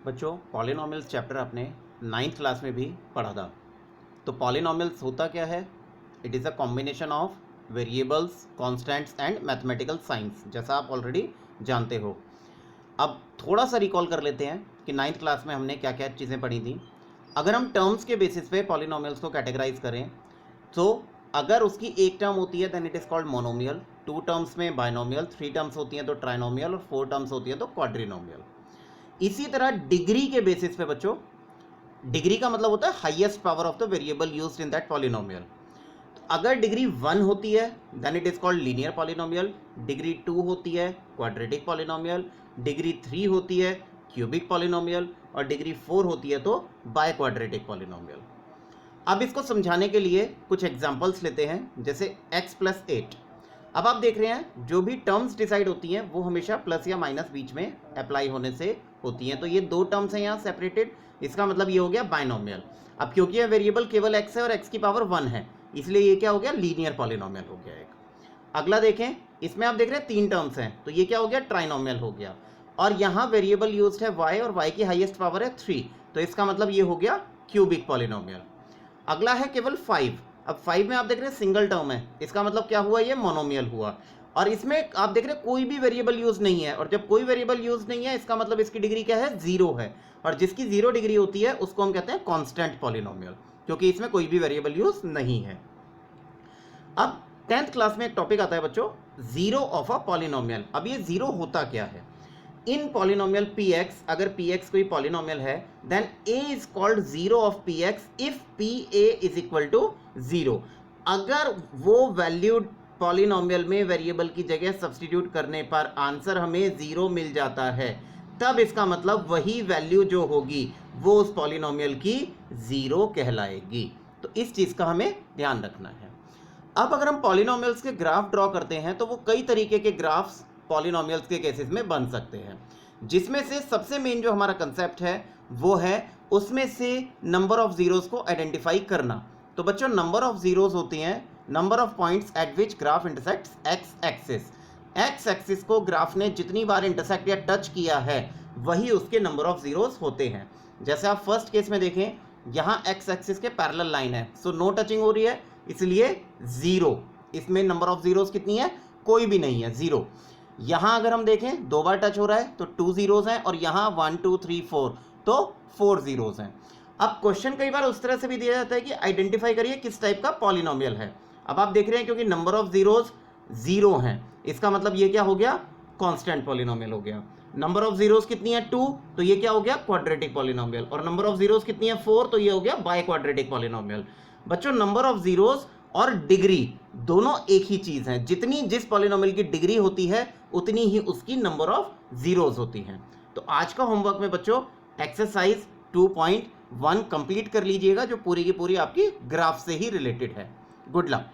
बच्चों polynomials chapter आपने 9th class में भी पढ़ा था। तो पॉलिनॉमियल्स होता क्या है? It is a combination of variables, constants and mathematical science, जैसा आप ऑलरेडी जानते हो। अब थोड़ा सा रिकॉल कर लेते हैं कि 9th क्लास में हमने क्या क्या चीज़ें पढ़ी थी। अगर हम टर्म्स के बेसिस पे पॉलिनॉमियल्स को कैटेगराइज करें तो अगर उसकी एक टर्म होती है then it is called monomial, 2 terms में बाइनोमियल, 3 टर्म्स होती हैं तो ट्राइनोमियल और 4 टर्म्स होती है तो क्वाड्रिनोमियल। इसी तरह डिग्री के बेसिस पे बच्चों, डिग्री का मतलब होता है highest power of the variable used in that polynomial. तो अगर डिग्री 1 होती है then it is called linear polynomial, degree 2 होती है क्वाड्रेटिक पॉलिनोमियल, डिग्री 3 होती है क्यूबिक पॉलिनोमियल और डिग्री 4 होती है तो बाय क्वाड्रेटिक पॉलिनोमियल। अब इसको समझाने के लिए कुछ एग्जांपल्स लेते हैं, जैसे x+8। अब आप देख रहे हैं जो भी टर्म्स डिसाइड होती हैं वो हमेशा प्लस या माइनस बीच में अप्लाई होने से होती हैं। तो ये 2 टर्म्स हैं यहाँ सेपरेटेड, इसका मतलब ये हो गया बाइनोमियल। अब क्योंकि ये वेरिएबल केवल x है और x की पावर 1 है, इसलिए ये क्या हो गया? लीनियर पॉलिनोमियल हो गया एक। अगला देखें, इसमें आप देख रहे हैं 3 टर्म्स हैं तो ये क्या हो गया? ट्राइनोमियल हो गया। और यहाँ वेरिएबल यूज्ड है y और y की हाईएस्ट पावर है 3, तो इसका मतलब ये हो गया क्यूबिक पॉलिनोमियल। अगला है केवल 5। अब 5 में आप देख रहे हैं सिंगल टर्म है, इसका मतलब क्या हुआ? ये मोनोमियल हुआ। और इसमें आप देख रहे हैं कोई भी वेरिएबल यूज नहीं है, और जब कोई वेरिएबल यूज नहीं है इसका मतलब इसकी डिग्री क्या है? 0 है। और जिसकी 0 डिग्री होती है उसको हम कहते हैं कांस्टेंट पॉलिनोमियल, क्योंकि इसमें कोई भी वेरिएबल यूज नहीं है। अब 10th क्लास में एक टॉपिक आता है बच्चों, जीरो ऑफ अ पॉलिनोमियल। अब ये जीरो होता क्या है? इन पॉलिनोमियल px, अगर px कोई पॉलिनोमियल है then a is called zero of px if pa is equal to 0। अगर वो वैल्यूड पॉलिनोमियल में वेरिएबल की जगह सब्सटीट्यूट करने पर आंसर हमें 0 मिल जाता है, तब इसका मतलब वही वैल्यू जो होगी वो उस पॉलिनोमियल की 0 कहलाएगी। तो इस चीज का हमें ध्यान रखना है। अब अगर हम पॉलिनोमियल्स के ग्राफ ड्रॉ करते हैं तो वो कई तरीके के ग्राफ्स पॉलिनोमियल्स के केसेस में बन सकते हैं, जिसमें से सबसे मेन जो हमारा कंसेप्ट है वो है उसमें से नंबर ऑफ जीरोस को आइडेंटिफाई करना। तो बच्चों नंबर ऑफ जीरोस होती हैं number of points at which graph intersects x axis. X axis को ग्राफ ने जितनी बार इंटरसेक्ट या टच किया है वही उसके नंबर ऑफ जीरोस होते हैं। जैसे आप फर्स्ट केस में देखें, यहाँ एक्स एक्सिस के पैरेलल लाइन है, सो नो टचिंग हो रही है इसलिए 0। इसमें नंबर ऑफ जीरोस कितनी है? कोई भी नहीं है, 0। यहाँ अगर हम देखें 2 बार टच हो रहा है तो 2 जीरोस हैं, और यहाँ 1 2 3 4 तो 4 जीरोस हैं। अब क्वेश्चन कई बार उस तरह से भी दिया जाता है कि आइडेंटिफाई करिए किस टाइप का पॉलिनोमियल है। अब आप देख रहे हैं क्योंकि नंबर ऑफ जीरोस 0 हैं, इसका मतलब ये क्या हो गया? कांस्टेंट पॉलिनोमियल हो गया। नंबर ऑफ जीरोस कितनी है? 2, तो ये क्या हो गया? Quadratic polynomial. और नंबर ऑफ जीरोस कितनी है? 4, तो ये हो गया बाय क्वाड्रेटिक पॉलिनोमियल। बच्चों नंबर ऑफ जीरोस और डिग्री दोनों एक ही चीज है, जितनी जिस पॉलिनोमियल की डिग्री होती है उतनी ही उसकी नंबर ऑफ जीरोस होती हैं। तो आज का होमवर्क में बच्चों एक्सरसाइज 2.1 कंप्लीट कर लीजिएगा, जो पूरी की पूरी आपकी ग्राफ से ही रिलेटेड है। Good luck.